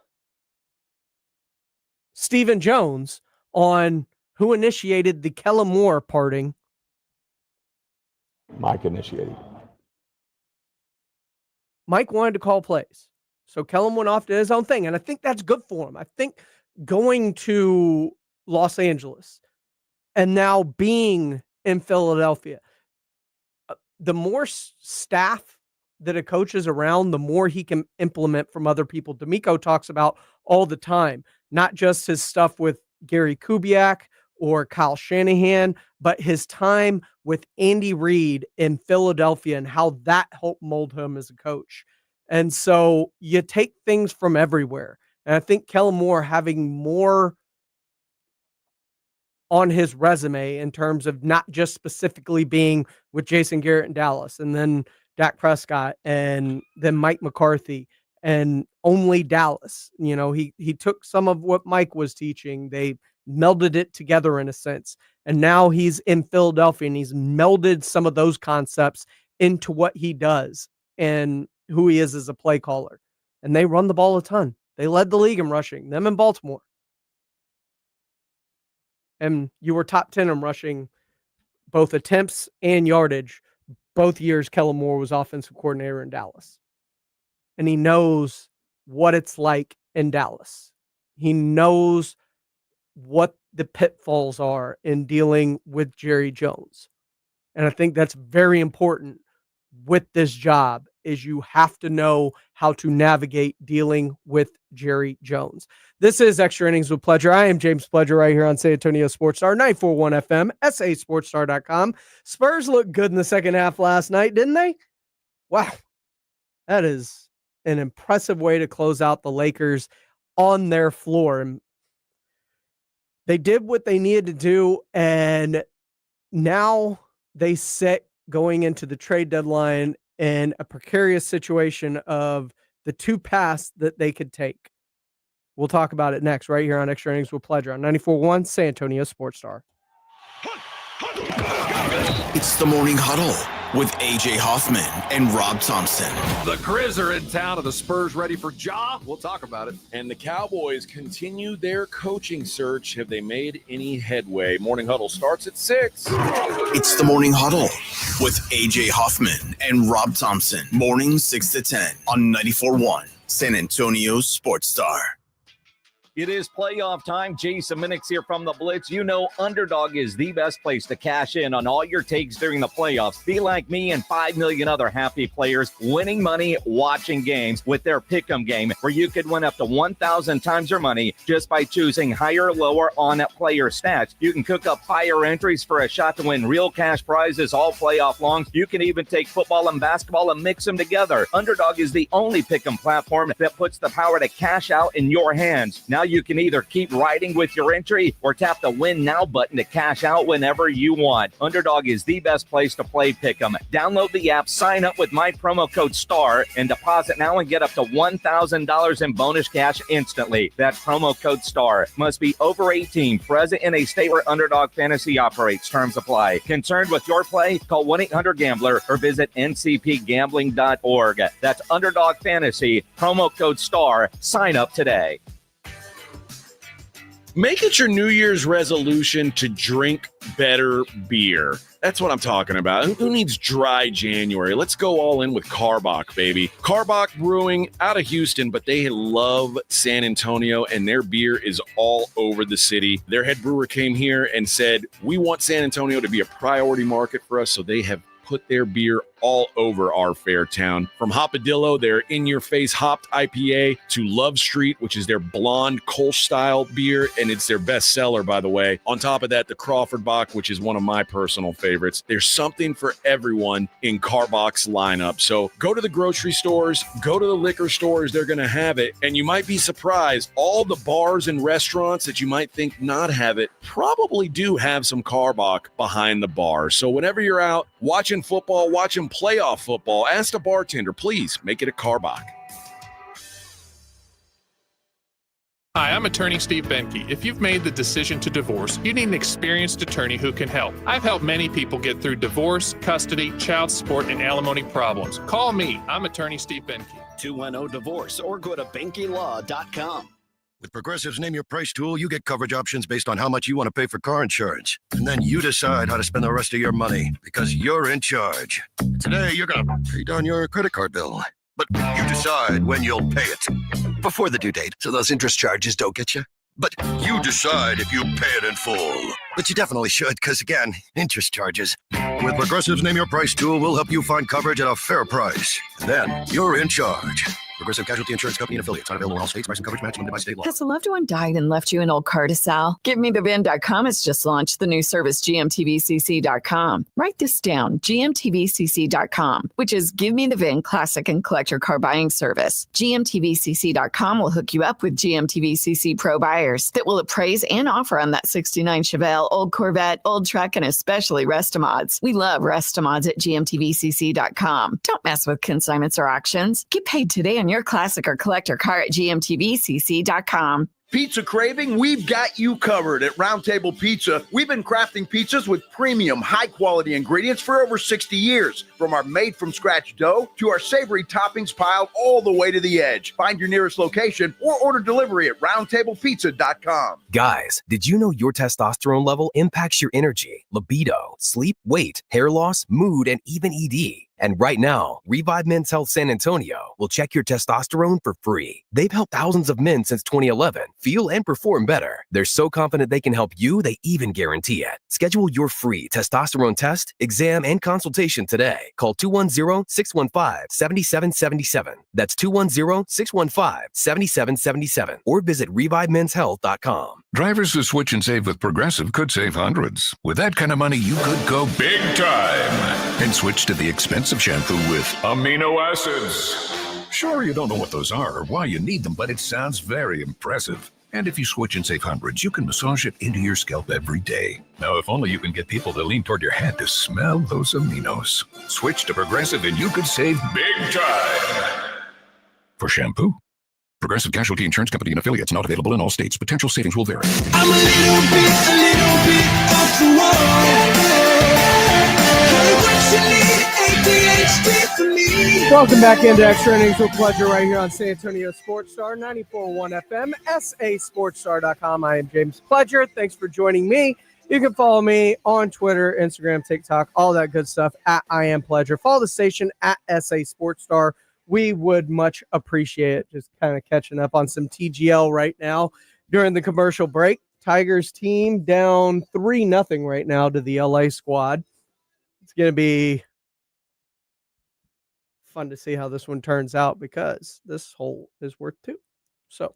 Stephen Jones on who initiated the Kellen Moore parting,
Mike initiated.
Mike wanted to call plays. So Kellen went off to his own thing. And I think that's good for him. I think going to Los Angeles and now being in Philadelphia, the more staff that a coach is around, the more he can implement from other people. D'Amico talks about all the time, not just his stuff with Gary Kubiak or Kyle Shanahan, but his time with Andy Reid in Philadelphia and how that helped mold him as a coach. And so you take things from everywhere. And I think Kellen Moore having more on his resume in terms of not just specifically being with Jason Garrett in Dallas and then Dak Prescott and then Mike McCarthy and only Dallas. You know, he took some of what Mike was teaching. They melded it together in a sense. And now he's in Philadelphia and he's melded some of those concepts into what he does and who he is as a play caller. And they run the ball a ton. They led the league in rushing, them in Baltimore. And you were top 10 in rushing, both attempts and yardage. Both years, Kellen Moore was offensive coordinator in Dallas. And he knows what it's like in Dallas. He knows what the pitfalls are in dealing with Jerry Jones. And I think that's very important with this job is you have to know how to navigate dealing with Jerry Jones. This is Extra Innings with Pledger. I am James Pledger right here on San Antonio Sports Star, 941 FM, sasportstar.com. Spurs looked good in the second half last night, didn't they? Wow. That is an impressive way to close out the Lakers on their floor. And they did what they needed to do, and now they sit going into the trade deadline in a precarious situation of the two paths that they could take. We'll talk about it next right here on Extra Innings with Pledger on 94.1 San Antonio Sports Star.
It's the Morning Huddle with A.J. Hoffman and Rob Thompson.
The Grizz are in town. Are the Spurs ready for Ja? We'll talk about it.
And the Cowboys continue their coaching search. Have they made any headway? Morning Huddle starts at 6.
It's the Morning Huddle with A.J. Hoffman and Rob Thompson. Morning 6 to 10 on 94.1 San Antonio Sports Star.
It is playoff time. Jason Minix here from the Blitz. You know, Underdog is the best place to cash in on all your takes during the playoffs. Be like me and 5 million other happy players winning money watching games with their Pick'em game, where you could win up to 1,000 times your money just by choosing higher or lower on player stats. You can cook up fire entries for a shot to win real cash prizes all playoff long. You can even take football and basketball and mix them together. Underdog is the only Pick'em platform that puts the power to cash out in your hands. Now you can either keep riding with your entry or tap the Win Now button to cash out whenever you want. Underdog is the best place to play Pick'em. Download the app, sign up with my promo code STAR, and deposit now and get up to $1,000 in bonus cash instantly. That's promo code STAR. Must be over 18, present in a state where Underdog Fantasy operates. Terms apply. Concerned with your play? Call 1-800-GAMBLER or visit ncpgambling.org. That's Underdog Fantasy, promo code STAR. Sign up today.
Make it your New Year's resolution to drink better beer. That's what I'm talking about. Who needs dry January? Let's go all in with Karbach, baby. Karbach Brewing out of Houston, but they love San Antonio, and their beer is all over the city. Their head brewer came here and said, we want San Antonio to be a priority market for us, so they have put their beer all over our fair town. From Hopadillo, their in-your-face hopped IPA, to Love Street, which is their blonde Kolsch-style beer, and it's their best seller, by the way. On top of that, the Crawford Bock, which is one of my personal favorites. There's something for everyone in Karbach's lineup. So go to the grocery stores, go to the liquor stores, they're going to have it. And you might be surprised, all the bars and restaurants that you might think not have it probably do have some Karbach behind the bar. So whenever you're out watching football, watching playoff football, ask the bartender, please make it a Karbach.
Hi, I'm attorney Steve Benke. If you've made the decision to divorce, you need an experienced attorney who can help. I've helped many people get through divorce, custody, child support, and alimony problems. Call me. I'm attorney Steve Benke.
210-DIVORCE or go to BenkeLaw.com.
With Progressive's Name Your Price tool, you get coverage options based on how much you want to pay for car insurance. And then you decide how to spend the rest of your money because you're in charge. Today, you're going to pay down your credit card bill. But you decide when you'll pay it. Before the due date, so those interest charges don't get you. But you decide if you pay it in full. But you definitely should, because again, interest charges. With Progressive's Name Your Price tool, we'll help you find coverage at a fair price. And then you're in charge. Progressive Casualty Insurance Company and affiliates. Not available in all states. Price and coverage match limited by state law.
Has a loved one died and left you an old car to sell? GiveMeTheVin.com has just launched the new service GMTVCC.com. Write this down, GMTVCC.com, which is Give Me the VIN classic and collector car buying service. GMTVCC.com will hook you up with GMTVCC Pro buyers that will appraise and offer on that 69 Chevelle, old Corvette, old truck, and especially Restomods. We love Restomods at GMTVCC.com. Don't mess with consignments or auctions. Get paid today on your classic or collector car at GMTVCC.com.
Pizza craving? We've got you covered at Round Table Pizza. We've been crafting pizzas with premium, high-quality ingredients for over 60 years. From our made-from-scratch dough to our savory toppings piled all the way to the edge. Find your nearest location or order delivery at roundtablepizza.com.
Guys, did you know your testosterone level impacts your energy, libido, sleep, weight, hair loss, mood, and even ED? And right now, Revive Men's Health San Antonio will check your testosterone for free. They've helped thousands of men since 2011 feel and perform better. They're so confident they can help you, they even guarantee it. Schedule your free testosterone test, exam, and consultation today. Call 210-615-7777. That's 210-615-7777. Or visit ReviveMen'sHealth.com.
Drivers who switch and save with Progressive could save hundreds. With that kind of money, you could go big time and switch to the expensive shampoo with amino acids. Sure, you don't know what those are or why you need them, but it sounds very impressive. And if you switch and save hundreds, you can massage it into your scalp every day. Now, if only you can get people to lean toward your head to smell those aminos. Switch to Progressive and you could save big time. For shampoo. Progressive Casualty Insurance Company and affiliates, not available in all states. Potential savings will vary.
I'm a little bit off the wall. Hey, what you need? ADHD for me.
Welcome back into Extra Innings with Pleasure right here on San Antonio Sports Star 94.1 FM, sasportstar.com. I am James Pledger. Thanks for joining me. You can follow me on Twitter, Instagram, TikTok, all that good stuff at I Am Pledger. Follow the station at SA Sports Star. We would much appreciate it. Just kind of catching up on some TGL right now during the commercial break. Tigers team down 3-0 right now to the LA squad. It's going to be fun to see how this one turns out because this hole is worth 2. So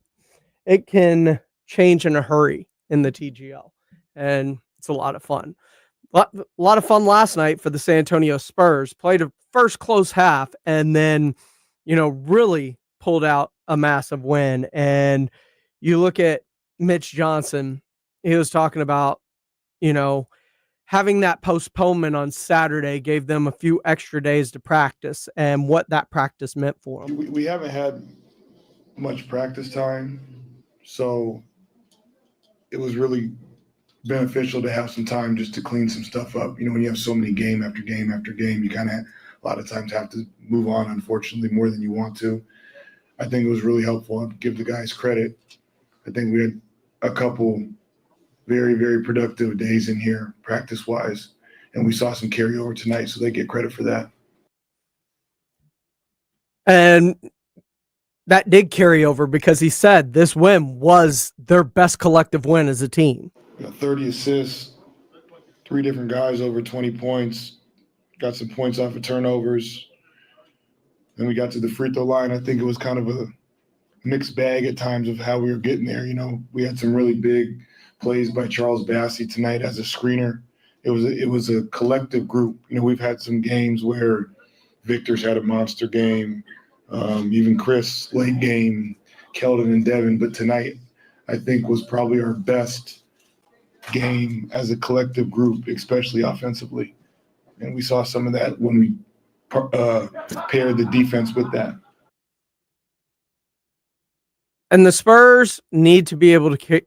it can change in a hurry in the TGL, and it's a lot of fun. A lot of fun last night for the San Antonio Spurs. Played a first close half and then, really pulled out a massive win. And you look at Mitch Johnson, he was talking about, having that postponement on Saturday gave them a few extra days to practice and what that practice meant for them.
We haven't had much practice time, so it was really beneficial to have some time just to clean some stuff up. When you have so many game after game after game, you kind of a lot of times have to move on, unfortunately, more than you want to. I think it was really helpful. I'd give the guys credit. I think we had a couple very, very productive days in here practice-wise, and we saw some carryover tonight, so they get credit for that.
And that did carry over because he said this win was their best collective win as a team.
30 assists, 3 different guys over 20 points, got some points off of turnovers. Then we got to the free throw line. I think it was kind of a mixed bag at times of how we were getting there. We had some really big plays by Charles Bassey tonight as a screener. It was a collective group. We've had some games where Victor's had a monster game, even Chris late game, Keldon and Devin. But tonight, I think was probably our best game as a collective group, especially offensively. And we saw some of that when we paired the defense with that.
And the Spurs need to be able to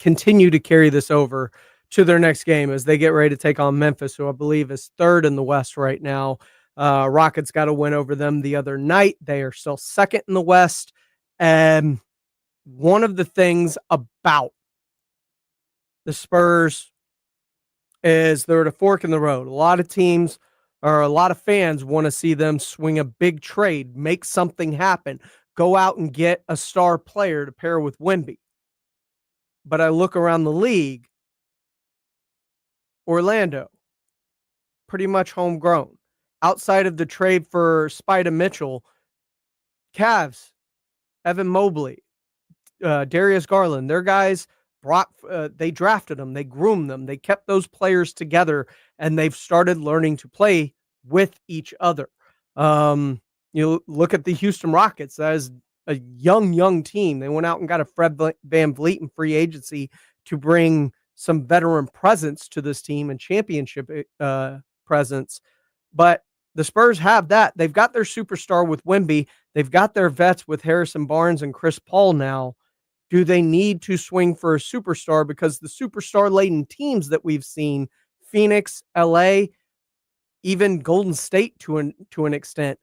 continue to carry this over to their next game as they get ready to take on Memphis, who I believe is 3rd in the West right now. Rockets got a win over them the other night. They are still 2nd in the West. And one of the things about the Spurs is they're at a fork in the road. A lot of teams or a lot of fans want to see them swing a big trade, make something happen, go out and get a star player to pair with Wemby. But I look around the league, Orlando, pretty much homegrown. Outside of the trade for Spida Mitchell, Cavs, Evan Mobley, Darius Garland, their guys they drafted them, they groomed them, they kept those players together, and they've started learning to play with each other. You look at the Houston Rockets. That is a young team. They went out and got a Fred Van Vliet in free agency to bring some veteran presence to this team and championship presence. But the Spurs have that. They've got their superstar with Wemby. They've got their vets with Harrison Barnes and Chris Paul now. Do they need to swing for a superstar? Because the superstar-laden teams that we've seen, Phoenix, LA, even Golden State to an extent,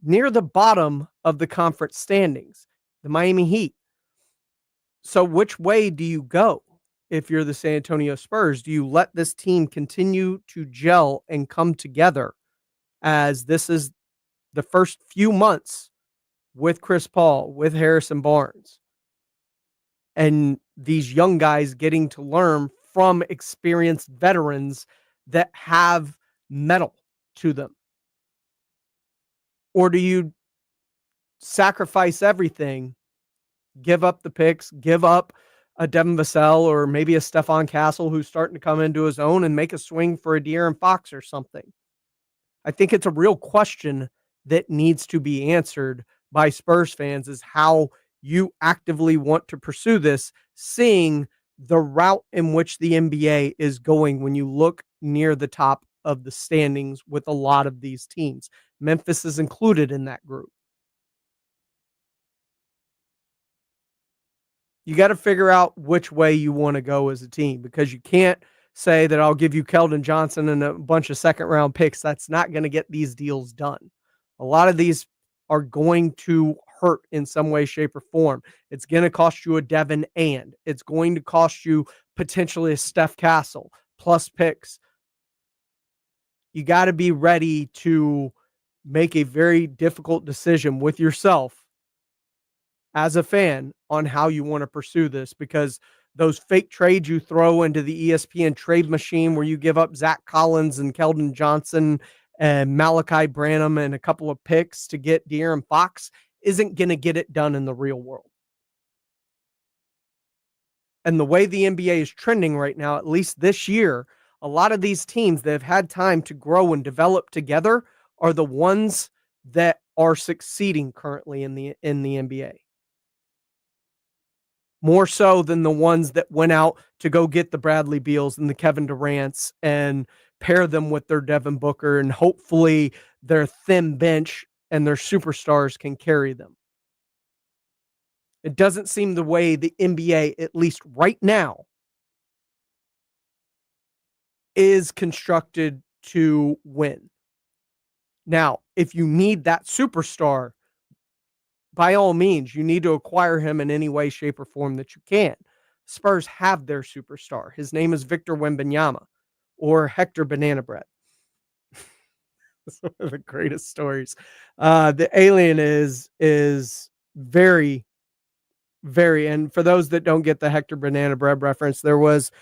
near the bottom of the conference standings, the Miami Heat. So which way do you go if you're the San Antonio Spurs? Do you let this team continue to gel and come together, as this is the first few months with Chris Paul, with Harrison Barnes, and these young guys getting to learn from experienced veterans that have metal to them? Or do you sacrifice everything, give up the picks, give up a Devin Vassell or maybe a Stephon Castle who's starting to come into his own, and make a swing for a De'Aaron Fox or something? I think it's a real question that needs to be answered by Spurs fans, is how you actively want to pursue this, seeing the route in which the NBA is going when you look near the top of the standings with a lot of these teams. Memphis is included in that group. You got to figure out which way you want to go as a team, because you can't say that I'll give you Keldon Johnson and a bunch of second-round picks. That's not going to get these deals done. A lot of these are going to hurt in some way, shape, or form. It's going to cost you a Devin, and it's going to cost you potentially a Steph Castle plus picks. You got to be ready to make a very difficult decision with yourself as a fan on how you want to pursue this, because those fake trades you throw into the ESPN trade machine where you give up Zach Collins and Keldon Johnson and Malachi Branham and a couple of picks to get De'Aaron Fox isn't going to get it done in the real world. And the way the NBA is trending right now, at least this year, a lot of these teams that have had time to grow and develop together are the ones that are succeeding currently in the NBA. More so than the ones that went out to go get the Bradley Beals and the Kevin Durants and pair them with their Devin Booker, and hopefully their thin bench and their superstars can carry them. It doesn't seem the way the NBA, at least right now, is constructed to win. Now, if you need that superstar, by all means, you need to acquire him in any way, shape, or form that you can. Spurs have their superstar. His name is Victor Wembanyama, or Hector Banana Bread. It's one of the greatest stories. The alien is very, very, and for those that don't get the Hector Banana Bread reference, there was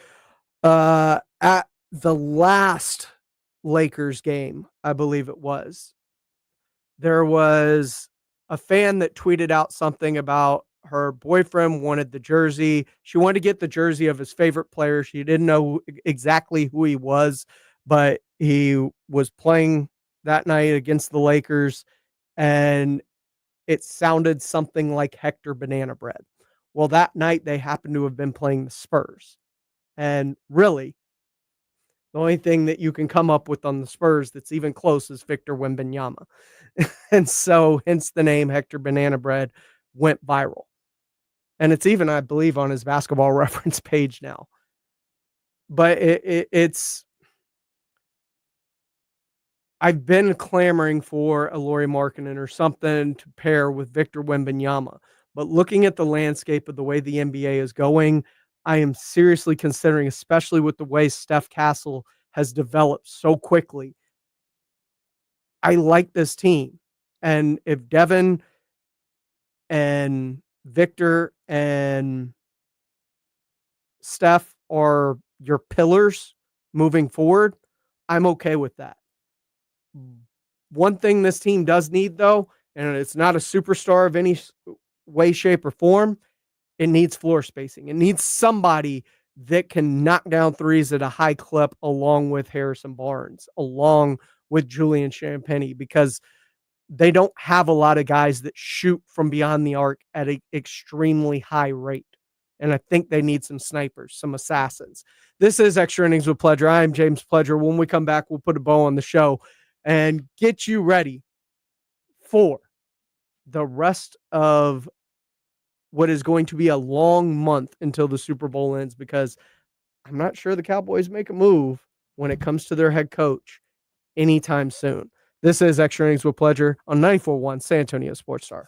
at the last Lakers game, I believe it was, there was a fan that tweeted out something about her boyfriend wanted the jersey. She wanted to get the jersey of his favorite player. She didn't know exactly who he was, but he was playing that night against the Lakers, and it sounded something like Hector Banana Bread. Well, that night they happened to have been playing the Spurs. And really, the only thing that you can come up with on the Spurs that's even close is Victor Wembanyama. And so, hence the name Hector Banana Bread went viral. And it's even, I believe, on his basketball reference page now. But it's, I've been clamoring for a Lauri Markkanen or something to pair with Victor Wembanyama. But looking at the landscape of the way the NBA is going, I am seriously considering, especially with the way Steph Castle has developed so quickly, I like this team. And if Devin and Victor and Steph are your pillars moving forward, I'm okay with that. One thing this team does need, though, and it's not a superstar of any way, shape, or form, it needs floor spacing. It needs somebody that can knock down threes at a high clip along with Harrison Barnes, along with Julian Champagnie, because they don't have a lot of guys that shoot from beyond the arc at an extremely high rate. And I think they need some snipers, some assassins. This is Extra Innings with Pledger. I am James Pledger. When we come back, we'll put a bow on the show and get you ready for the rest of what is going to be a long month until the Super Bowl ends, because I'm not sure the Cowboys make a move when it comes to their head coach anytime soon. This is Extra Innings with Pledger on 94.1 San Antonio Sports Star.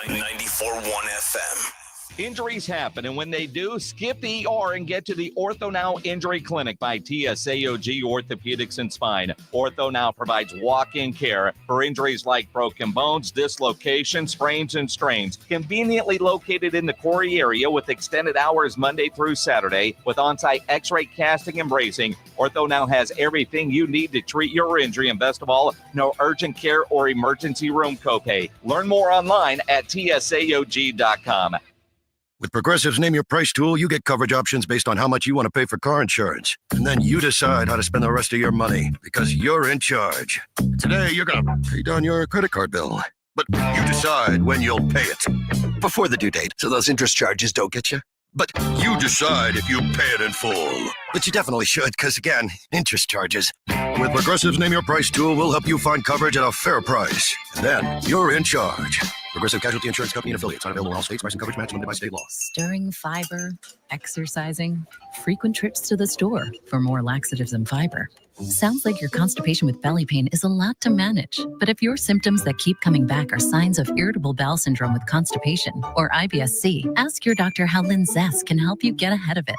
94.1 FM.
Injuries happen, and when they do, skip ER and get to the Ortho Now Injury Clinic by TSAOG Orthopedics and Spine. Ortho Now provides walk-in care for injuries like broken bones, dislocations, sprains, and strains. Conveniently located in the Corey area with extended hours Monday through Saturday with on-site x-ray casting and bracing, Ortho Now has everything you need to treat your injury, and best of all, no urgent care or emergency room copay. Learn more online at tsaog.com.
With Progressive's Name Your Price tool, you get coverage options based on how much you want to pay for car insurance. And then you decide how to spend the rest of your money, because you're in charge. Today, you're going to pay down your credit card bill. But you decide when you'll pay it. Before the due date, so those interest charges don't get you. But you decide if you pay it in full. But you definitely should, because again, interest charges. With Progressive's Name Your Price tool, we'll help you find coverage at a fair price. And then you're in charge. Progressive Casualty Insurance Company and affiliates. Not available in all states. Price and coverage match limited by state law.
Stirring fiber, exercising, frequent trips to the store for more laxatives and fiber. Sounds like your constipation with belly pain is a lot to manage. But if your symptoms that keep coming back are signs of irritable bowel syndrome with constipation or IBS-C, ask your doctor how Linzess can help you get ahead of it.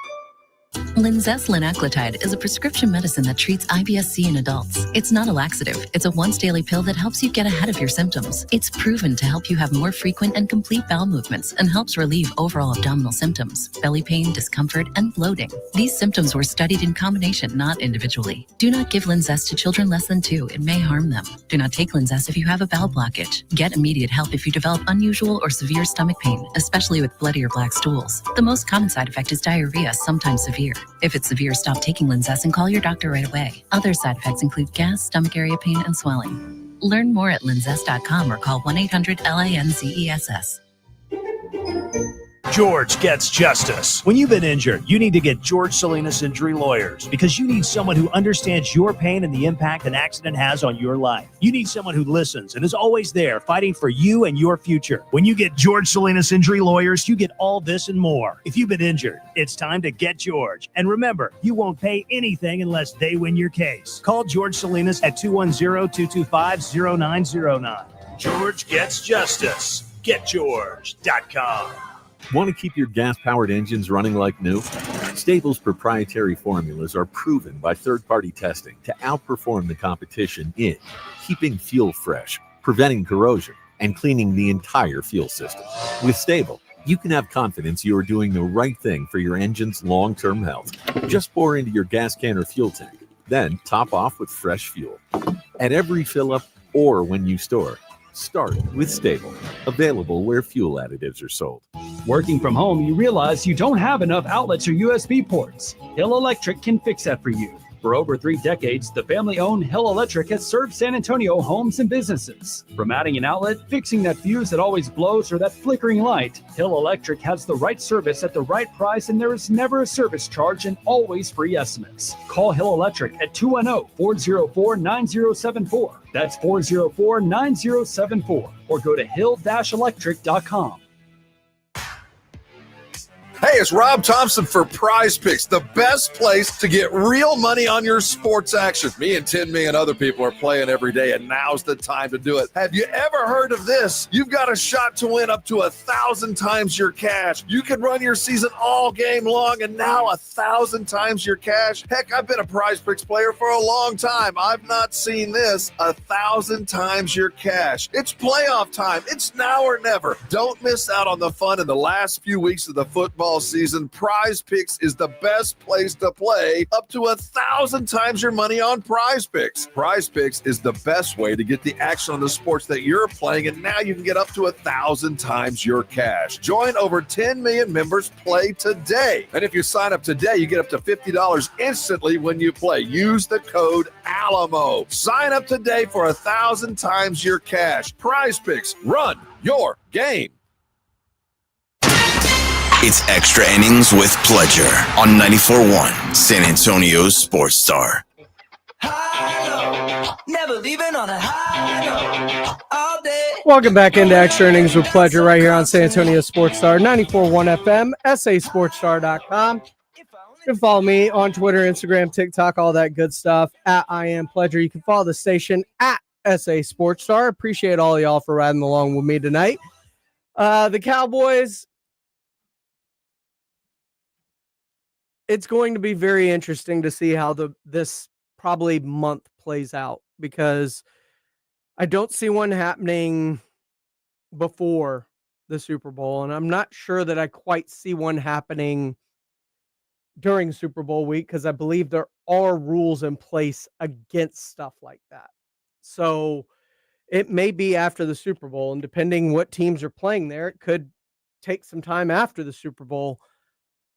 Linzess linaclotide is a prescription medicine that treats IBS-C in adults. It's not a laxative. It's a once-daily pill that helps you get ahead of your symptoms. It's proven to help you have more frequent and complete bowel movements and helps relieve overall abdominal symptoms, belly pain, discomfort, and bloating. These symptoms were studied in combination, not individually. Do not give Linzess to children less than 2. It may harm them. Do not take Linzess if you have a bowel blockage. Get immediate help if you develop unusual or severe stomach pain, especially with bloody or black stools. The most common side effect is diarrhea, sometimes severe. If it's severe, stop taking Linzess and call your doctor right away. Other side effects include gas, stomach area pain, and swelling. Learn more at linzess.com or call 1-800-LINZESS.
George Gets Justice. When you've been injured, you need to get George Salinas Injury Lawyers, because you need someone who understands your pain and the impact an accident has on your life. You need someone who listens and is always there fighting for you and your future. When you get George Salinas Injury Lawyers, you get all this and more. If you've been injured, it's time to get George. And remember, you won't pay anything unless they win your case. Call George Salinas at 210-225-0909. George Gets Justice. GetGeorge.com.
Want to keep your gas-powered engines running like new? Stable's proprietary formulas are proven by third-party testing to outperform the competition in keeping fuel fresh, preventing corrosion, and cleaning the entire fuel system. With Stable, you can have confidence you are doing the right thing for your engine's long-term health. Just pour into your gas can or fuel tank, then top off with fresh fuel. At every fill-up or when you store, start with Stable, available where fuel additives are sold.
Working from home, you realize you don't have enough outlets or USB ports. Hill Electric can fix that for you. For over 3 decades, the family-owned Hill Electric has served San Antonio homes and businesses. From adding an outlet, fixing that fuse that always blows, or that flickering light, Hill Electric has the right service at the right price, and there is never a service charge and always free estimates. Call Hill Electric at 210-404-9074. That's 404-9074. Or go to hill-electric.com.
Hey, it's Rob Thompson for Prize Picks, the best place to get real money on your sports action. Me and 10 million other people are playing every day, and now's the time to do it. Have you ever heard of this? You've got a shot to win up to 1,000 times your cash. You can run your season all game long, and now 1,000 times your cash. Heck, I've been a Prize Picks player for a long time. I've not seen this. 1,000 times your cash. It's playoff time. It's now or never. Don't miss out on the fun in the last few weeks of the football season. Prize Picks is the best place to play, up to 1,000 times your money on Prize Picks. Prize Picks is the best way to get the action on the sports that you're playing, and now you can get up to 1,000 times your cash. Join over 10 million members. Play today. And if you sign up today, you get up to $50 instantly when you play. Use the code ALAMO. Sign up today for 1,000 times your cash. Prize Picks. Run your game.
It's Extra Innings with Pledger on 94.1 San Antonio's Sports Star.
Never leaving on a high note all day.
Welcome back into Extra Innings with Pleasure right here on San Antonio Sports Star, 94.1 FM, sasportstar.com. You can follow me on Twitter, Instagram, TikTok, all that good stuff, at I Am Pleasure. You can follow the station at SA Sports Star. Appreciate all y'all for riding along with me tonight. The Cowboys, it's going to be very interesting to see how this probably month plays out, because I don't see one happening before the Super Bowl, and I'm not sure that I quite see one happening during Super Bowl week, because I believe there are rules in place against stuff like that. So it may be after the Super Bowl, and depending what teams are playing there, it could take some time after the Super Bowl,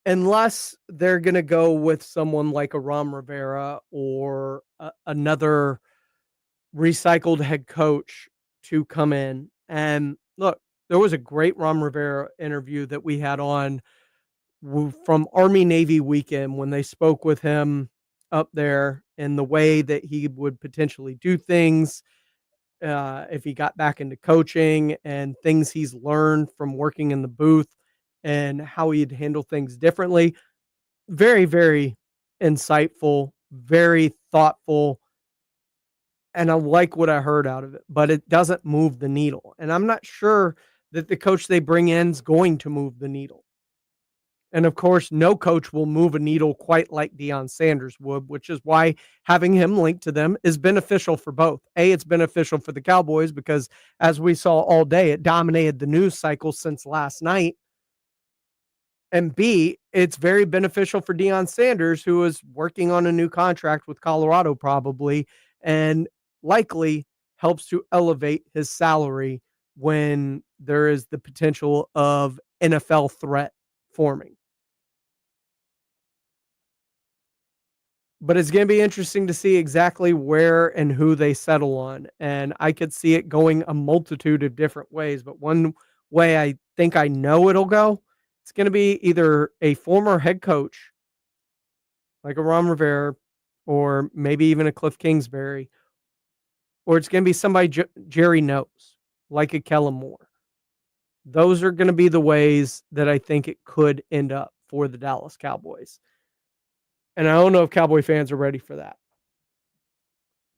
unless they're going to go with someone like a Ron Rivera or another recycled head coach to come in. And look, there was a great Ron Rivera interview that we had on from Army Navy weekend when they spoke with him up there, and the way that he would potentially do things if he got back into coaching, and things he's learned from working in the booth and how he'd handle things differently. Very, very insightful, very thoughtful. And I like what I heard out of it, but it doesn't move the needle. And I'm not sure that the coach they bring in is going to move the needle. And of course, no coach will move a needle quite like Deion Sanders would, which is why having him linked to them is beneficial for both. A, it's beneficial for the Cowboys because, as we saw all day, it dominated the news cycle since last night. And B, it's very beneficial for Deion Sanders, who is working on a new contract with Colorado probably, and likely helps to elevate his salary when there is the potential of NFL threat forming. But it's going to be interesting to see exactly where and who they settle on. And I could see it going a multitude of different ways. But one way I think I know it'll go, it's going to be either a former head coach, like a Ron Rivera, or maybe even a Cliff Kingsbury, or it's going to be somebody Jerry knows, like a Kellen Moore. Those are going to be the ways that I think it could end up for the Dallas Cowboys. And I don't know if Cowboy fans are ready for that.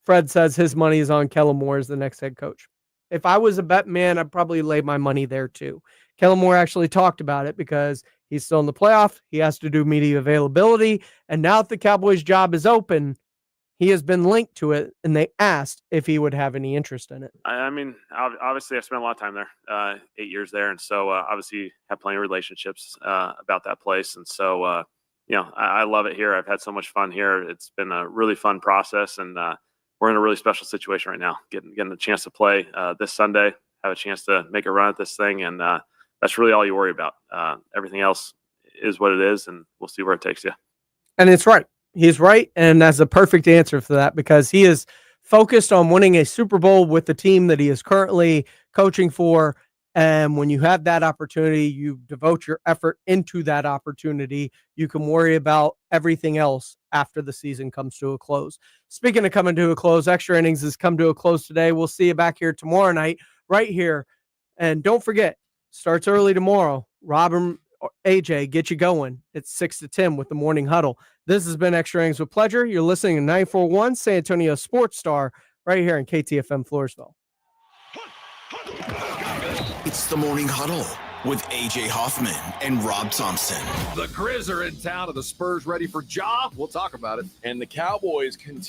Fred says his money is on Kellen Moore as the next head coach. If I was a bet man, I'd probably lay my money there too. Kellen Moore actually talked about it because he's still in the playoff. He has to do media availability. And now that the Cowboys' job is open, he has been linked to it, and they asked if he would have any interest in it.
I mean, obviously, I've spent a lot of time there, 8 years there. And so obviously have plenty of relationships about that place. And so, I love it here. I've had so much fun here. It's been a really fun process, and we're in a really special situation right now. Getting a chance to play this Sunday, have a chance to make a run at this thing, and that's really all you worry about. Everything else is what it is, and we'll see where it takes you.
And it's right. He's right, and that's a perfect answer for that, because he is focused on winning a Super Bowl with the team that he is currently coaching for. And when you have that opportunity, you devote your effort into that opportunity. You can worry about everything else after the season comes to a close. Speaking of coming to a close, Extra Innings has come to a close today. We'll see you back here tomorrow night, right here. And don't forget, starts early tomorrow. AJ get you going. It's 6 to 10 with the morning huddle. This has been Extra Innings with Pleasure. You're listening to 941 San Antonio Sports Star right here in KTFM Floresville.
It's the morning huddle with AJ Hoffman and Rob Thompson.
The Grizz are in town. Are the Spurs ready for Ja? We'll talk about it.
And the Cowboys continue